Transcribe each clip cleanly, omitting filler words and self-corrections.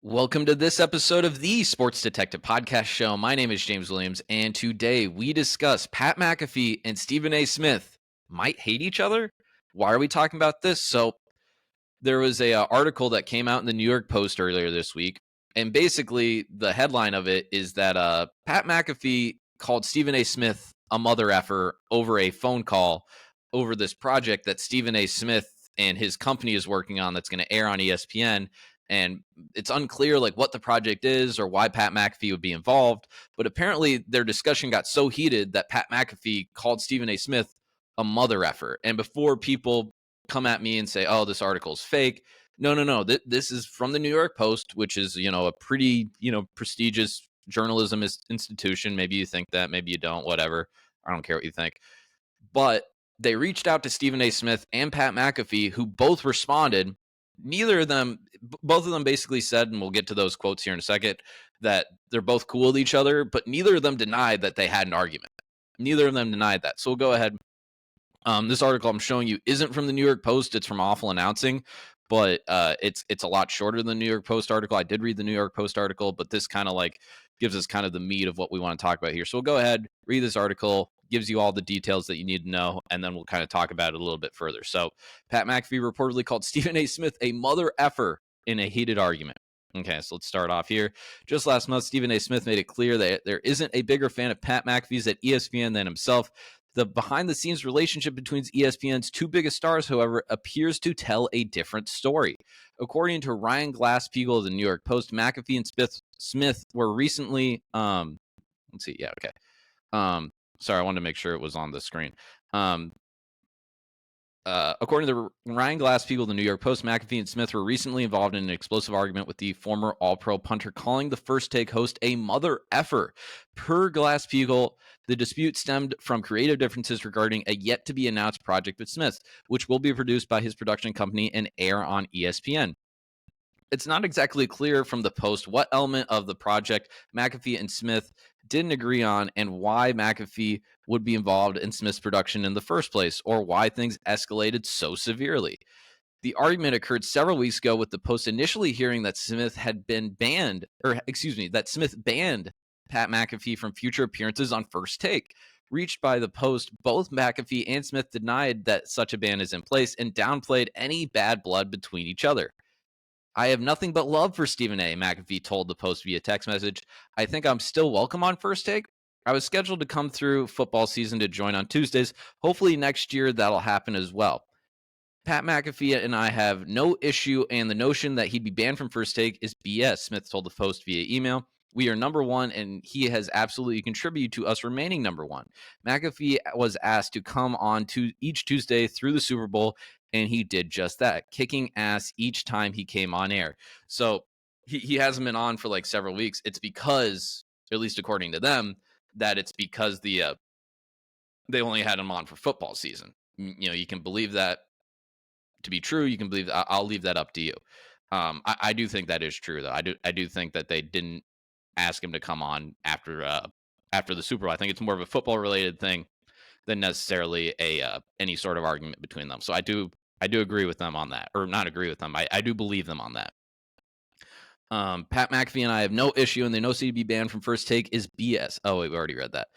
Welcome to this episode of the Sports Detective Podcast Show. My name is James Williams, and today we discuss Pat McAfee and Stephen A. Smith might hate each other. Why are we talking about this? So there was a article that came out in the New York Post earlier this week, and basically the headline of it is that Pat McAfee called Stephen A. Smith a mother effer over a phone call over this project that Stephen A. Smith and his company is working on that's going to air on ESPN. And it's unclear like what the project is or why Pat McAfee would be involved. But apparently their discussion got so heated that Pat McAfee called Stephen A. Smith a mother effer. And before people come at me and say, oh, this article is fake, no. This is from the New York Post, which is, a pretty, prestigious journalism institution. Maybe you think that, maybe you don't, whatever. I don't care what you think. But they reached out to Stephen A. Smith and Pat McAfee, who both responded. Both of them basically said, and we'll get to those quotes here in a second, that they're both cool with each other, but neither of them denied that they had an argument. Neither of them denied that. So we'll go ahead. This article I'm showing you isn't from the New York Post. It's from Awful Announcing, but it's a lot shorter than the New York Post article. I did read the New York Post article, but this kind of like gives us kind of the meat of what we want to talk about here. So we'll go ahead, read this article, gives you all the details that you need to know, and then we'll kind of talk about it a little bit further. So Pat McAfee reportedly called Stephen A. Smith a mother effer in a heated argument. Okay, so let's start off here. Just last month, Stephen A. Smith made it clear that there isn't a bigger fan of Pat McAfee's at ESPN than himself. The behind-the-scenes relationship between ESPN's two biggest stars, however, appears to tell a different story. According to Ryan Glass-Steagall of the New York Post, McAfee and Smith were recently sorry, I wanted to make sure it was on the screen. According to Ryan Glass-Steagall of the New York Post, McAfee and Smith were recently involved in an explosive argument with the former All-Pro punter, calling the First Take host a mother effer. Per Glass-Steagall, the dispute stemmed from creative differences regarding a yet-to-be-announced project with Smith, which will be produced by his production company and air on ESPN. It's not exactly clear from the Post what element of the project McAfee and Smith didn't agree on and why McAfee would be involved in Smith's production in the first place, or why things escalated so severely. The argument occurred several weeks ago, with the Post initially hearing that Smith banned Pat McAfee from future appearances on First Take. Reached by the Post, both McAfee and Smith denied that such a ban is in place and downplayed any bad blood between each other. I have nothing but love for Stephen A., McAfee told the Post via text message. I think I'm still welcome on First Take. I was scheduled to come through football season to join on Tuesdays. Hopefully next year that'll happen as well. Pat McAfee and I have no issue, and the notion that he'd be banned from First Take is BS, Smith told the Post via email. We are number one, and he has absolutely contributed to us remaining number one. McAfee was asked to come on to each Tuesday through the Super Bowl, and he did just that, kicking ass each time he came on air. So he hasn't been on for like several weeks. It's because, at least according to them, that it's because they only had him on for football season. You can believe that to be true. You can believe that. I'll leave that up to you. I do think that is true, though. I do think that they didn't ask him to come on after the Super Bowl. I think it's more of a football related thing than necessarily any sort of argument between them. So I do agree with them on that, or not agree with them. I do believe them on that. Pat McAfee and I have no issue, and the no to be banned from First Take is BS. Oh wait, we already read that.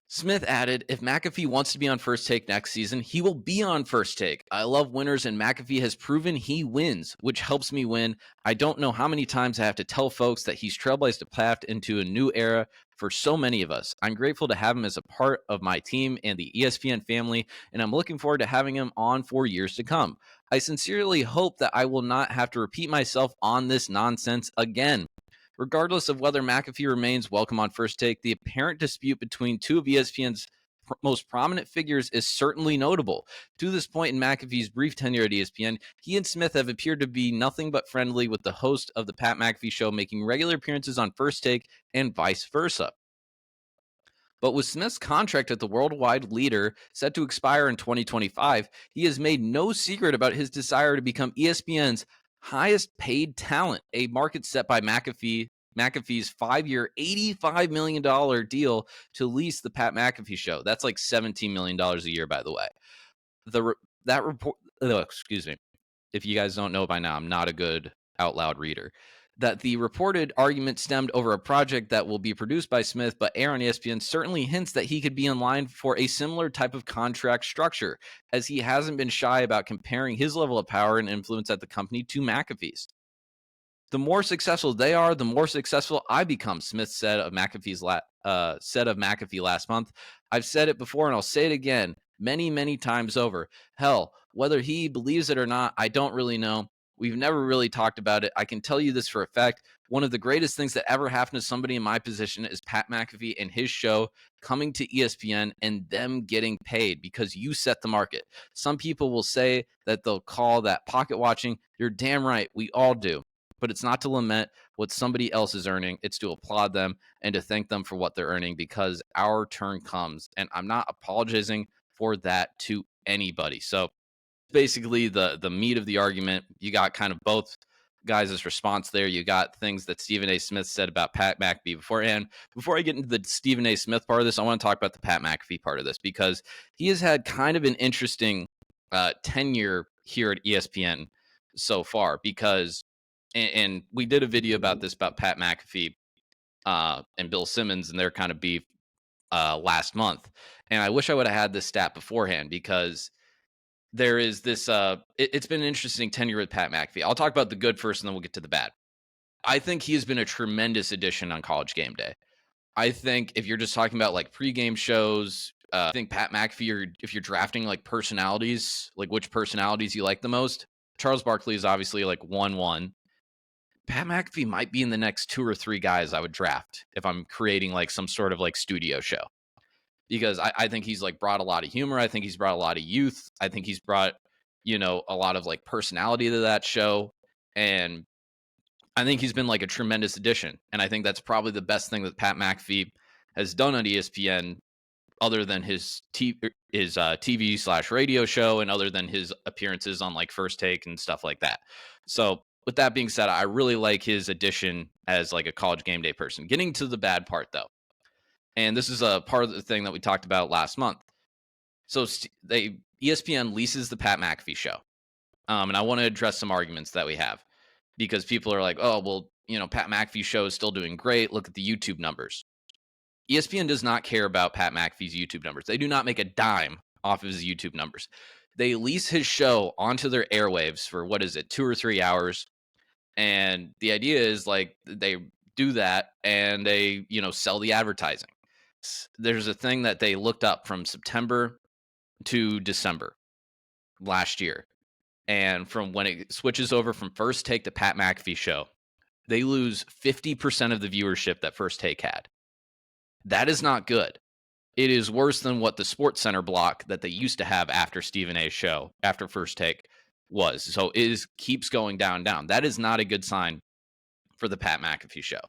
Smith added, if McAfee wants to be on First Take next season, he will be on First Take. I love winners, and McAfee has proven he wins, which helps me win. I don't know how many times I have to tell folks that he's trailblazed the path into a new era for so many of us. I'm grateful to have him as a part of my team and the ESPN family, and I'm looking forward to having him on for years to come. I sincerely hope that I will not have to repeat myself on this nonsense again. Regardless of whether McAfee remains welcome on First Take, the apparent dispute between two of ESPN's most prominent figures is certainly notable. To this point in McAfee's brief tenure at ESPN, he and Smith have appeared to be nothing but friendly, with the host of the Pat McAfee Show making regular appearances on First Take and vice versa. But with Smith's contract at the worldwide leader set to expire in 2025, he has made no secret about his desire to become ESPN's highest paid talent, a market set by McAfee's 5-year, $85 million deal to lease the Pat McAfee Show. That's like $17 million a year, by the way. That report, excuse me. If you guys don't know by now, I'm not a good out loud reader. That the reported argument stemmed over a project that will be produced by Smith, but air on ESPN certainly hints that he could be in line for a similar type of contract structure, as he hasn't been shy about comparing his level of power and influence at the company to McAfee's. The more successful they are, the more successful I become, Smith said of McAfee last month. I've said it before and I'll say it again many, many times over. Hell, whether he believes it or not, I don't really know. We've never really talked about it. I can tell you this for a fact. One of the greatest things that ever happened to somebody in my position is Pat McAfee and his show coming to ESPN and them getting paid because you set the market. Some people will say that they'll call that pocket watching. You're damn right. We all do. But it's not to lament what somebody else is earning. It's to applaud them and to thank them for what they're earning because our turn comes. And I'm not apologizing for that to anybody. So basically the meat of the argument, you got kind of both guys' response there. You got things that Stephen A. Smith said about Pat McAfee beforehand. Before I get into the Stephen A. Smith part of this, I want to talk about the Pat McAfee part of this because he has had kind of an interesting tenure here at ESPN so far because and we did a video about this about Pat McAfee and Bill Simmons and their kind of beef last month. And I wish I would have had this stat beforehand because there is this, it's been an interesting tenure with Pat McAfee. I'll talk about the good first and then we'll get to the bad. I think he has been a tremendous addition on College GameDay. I think if you're just talking about like pregame shows, I think Pat McAfee, if you're drafting like personalities, like which personalities you like the most, Charles Barkley is obviously like 1-1. Pat McAfee might be in the next 2 or 3 guys I would draft if I'm creating like some sort of like studio show. Because I think he's like brought a lot of humor. I think he's brought a lot of youth. I think he's brought, a lot of like personality to that show. And I think he's been like a tremendous addition. And I think that's probably the best thing that Pat McAfee has done on ESPN other than his TV/radio show and other than his appearances on like First Take and stuff like that. So with that being said, I really like his addition as like a College GameDay person. Getting to the bad part though, and this is a part of the thing that we talked about last month. So ESPN leases the Pat McAfee show, and I want to address some arguments that we have because people are like, oh well, Pat McAfee show is still doing great. Look at the YouTube numbers. ESPN does not care about Pat McAfee's YouTube numbers. They do not make a dime off of his YouTube numbers. They lease his show onto their airwaves for 2 or 3 hours. And the idea is like they do that and they, sell the advertising. There's a thing that they looked up from September to December last year. And from when it switches over from First Take to Pat McAfee show, they lose 50% of the viewership that First Take had. That is not good. It is worse than what the Sports Center block that they used to have after Stephen A's show, after First Take, was. So it keeps going down. That is not a good sign for the Pat McAfee show.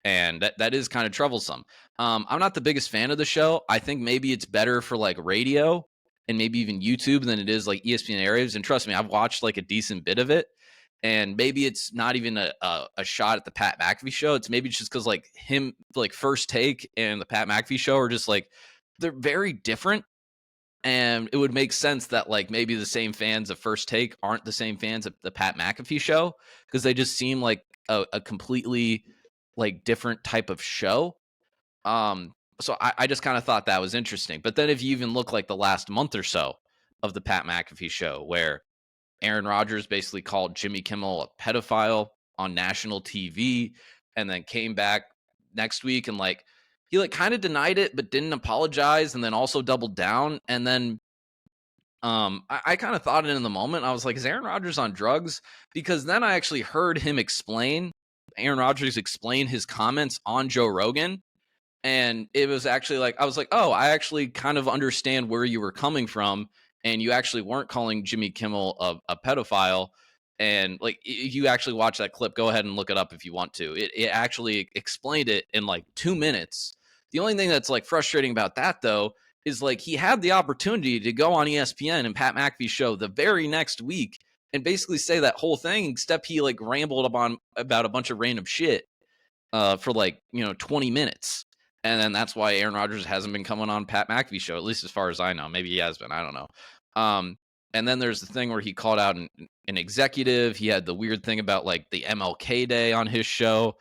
And that is kind of troublesome. I'm not the biggest fan of the show. I think maybe it's better for like radio and maybe even YouTube than it is like ESPN airwaves. And trust me, I've watched like a decent bit of it. And maybe it's not even a shot at the Pat McAfee show. It's maybe just because like him, like First Take and the Pat McAfee show are just like, they're very different. And it would make sense that like maybe the same fans of First Take aren't the same fans of the Pat McAfee show because they just seem like a completely like different type of show. So I just kind of thought that was interesting. But then if you even look like the last month or so of the Pat McAfee show where Aaron Rodgers basically called Jimmy Kimmel a pedophile on national TV and then came back next week and like he like kind of denied it but didn't apologize and then also doubled down. And then I kind of thought it in the moment. I was like, is Aaron Rodgers on drugs? Because then I actually heard him Aaron Rodgers explain his comments on Joe Rogan. And it was actually like, I was like, oh, I actually kind of understand where you were coming from. And you actually weren't calling Jimmy Kimmel a pedophile. And like, if you actually watch that clip, go ahead and look it up if you want to. It actually explained it in like 2 minutes. The only thing that's like frustrating about that, though, is like he had the opportunity to go on ESPN and Pat McAfee's show the very next week and basically say that whole thing, except he like rambled about a bunch of random shit for like, 20 minutes. And then that's why Aaron Rodgers hasn't been coming on Pat McAfee's show, at least as far as I know. Maybe he has been. I don't know. And then there's the thing where he called out an executive. He had the weird thing about like the MLK Day on his show.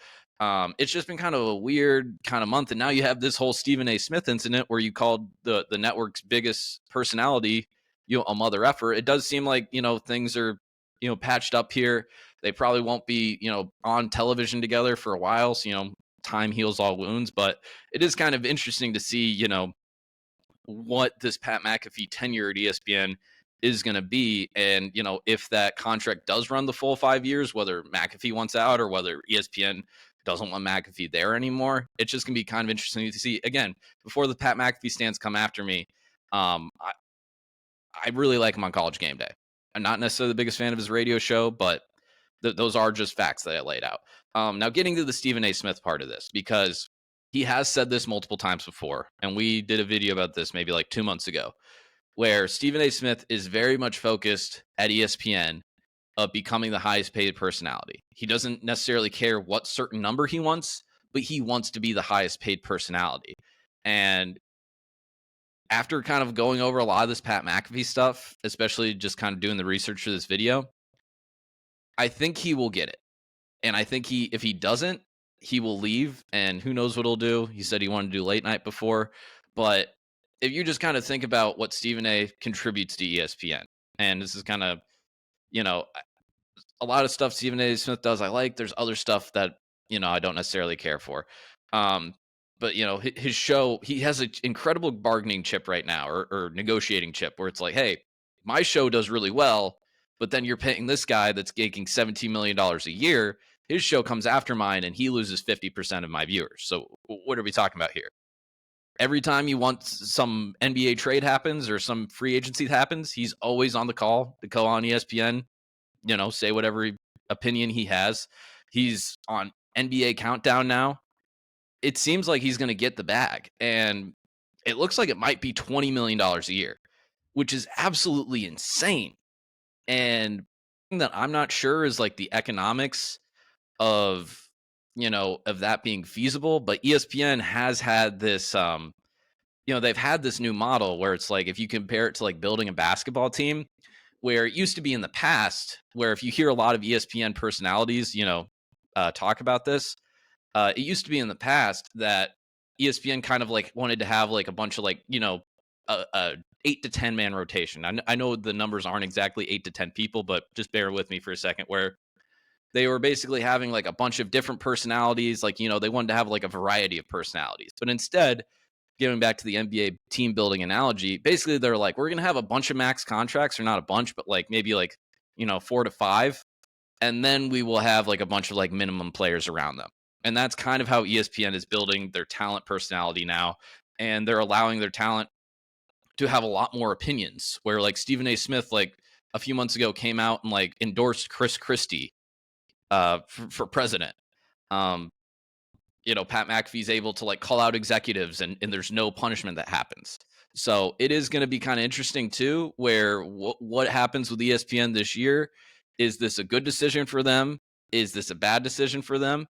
It's just been kind of a weird kind of month. And now you have this whole Stephen A. Smith incident where you called the network's biggest personality, a mother effer. It does seem like, things are, patched up here. They probably won't be, on television together for a while. So, time heals all wounds. But it is kind of interesting to see, what this Pat McAfee tenure at ESPN is going to be. And, if that contract does run the full 5 years, whether McAfee wants out or whether ESPN doesn't want McAfee there anymore, it's just going to be kind of interesting to see. Again, before the Pat McAfee stands come after me, I really like him on College GameDay. I'm not necessarily the biggest fan of his radio show, but those are just facts that I laid out. Now, getting to the Stephen A. Smith part of this, because he has said this multiple times before, and we did a video about this maybe like 2 months ago, where Stephen A. Smith is very much focused at ESPN of becoming the highest paid personality. He doesn't necessarily care what certain number he wants, but he wants to be the highest paid personality. And after kind of going over a lot of this Pat McAfee stuff, especially just kind of doing the research for this video, I think he will get it. And I think if he doesn't, he will leave, and who knows what he'll do. He said he wanted to do late night before, but if you just kind of think about what Stephen A. contributes to ESPN, and this is kind of, a lot of stuff Stephen A. Smith does I like. There's other stuff that, I don't necessarily care for. But, his show, he has an incredible bargaining chip right now, or negotiating chip, where it's like, hey, my show does really well, but then you're paying this guy that's making $17 million a year. His show comes after mine, and he loses 50% of my viewers. So what are we talking about here? Every time you want some NBA trade happens or some free agency happens, he's always on the call to go on ESPN, say whatever opinion he has. He's on NBA Countdown now. It seems like he's going to get the bag, and it looks like it might be $20 million a year, which is absolutely insane. And that I'm not sure is like the economics of, of that being feasible, but ESPN has had this, they've had this new model where it's like, if you compare it to like building a basketball team, where it used to be in the past, where if you hear a lot of ESPN personalities, talk about this, it used to be in the past that ESPN kind of like wanted to have like a bunch of like, a 8 to 10 man rotation. I know the numbers aren't exactly 8 to 10 people, but just bear with me for a second, where they were basically having like a bunch of different personalities. Like, they wanted to have like a variety of personalities, but instead, getting back to the NBA team building analogy, basically they're like, we're going to have a bunch of max contracts, or not a bunch, but like maybe like, 4 to 5. And then we will have like a bunch of like minimum players around them. And that's kind of how ESPN is building their talent personality now. And they're allowing their talent to have a lot more opinions, where like Stephen A. Smith, like a few months ago, came out and like endorsed Chris Christie for president. Pat McAfee's able to like call out executives, and there's no punishment that happens. So it is going to be kind of interesting too, where what happens with ESPN this year. Is this a good decision for them? Is this a bad decision for them?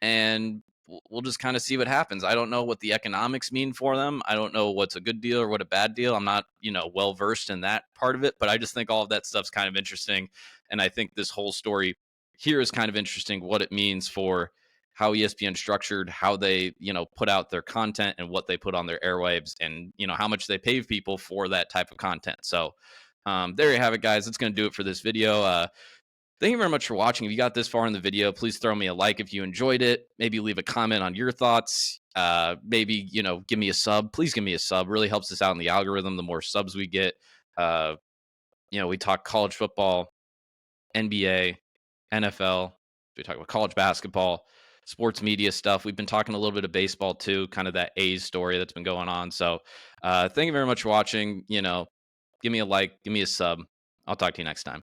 And we'll just kind of see what happens. I don't know what the economics mean for them. I don't know what's a good deal or what a bad deal. I'm not, well versed in that part of it, but I just think all of that stuff's kind of interesting. And I think this whole story here is kind of interesting, what it means for how ESPN structured, how they, put out their content and what they put on their airwaves, and, how much they pay people for that type of content. So there you have it, guys. That's going to do it for this video. Thank you very much for watching. If you got this far in the video, please throw me a like if you enjoyed it. Maybe leave a comment on your thoughts. Maybe, give me a sub. Please give me a sub. Really helps us out in the algorithm the more subs we get. We talk college football, NBA, NFL. We talk about college basketball, sports media stuff. We've been talking a little bit of baseball too, kind of that A's story that's been going on. So thank you very much for watching. Give me a like, give me a sub. I'll talk to you next time.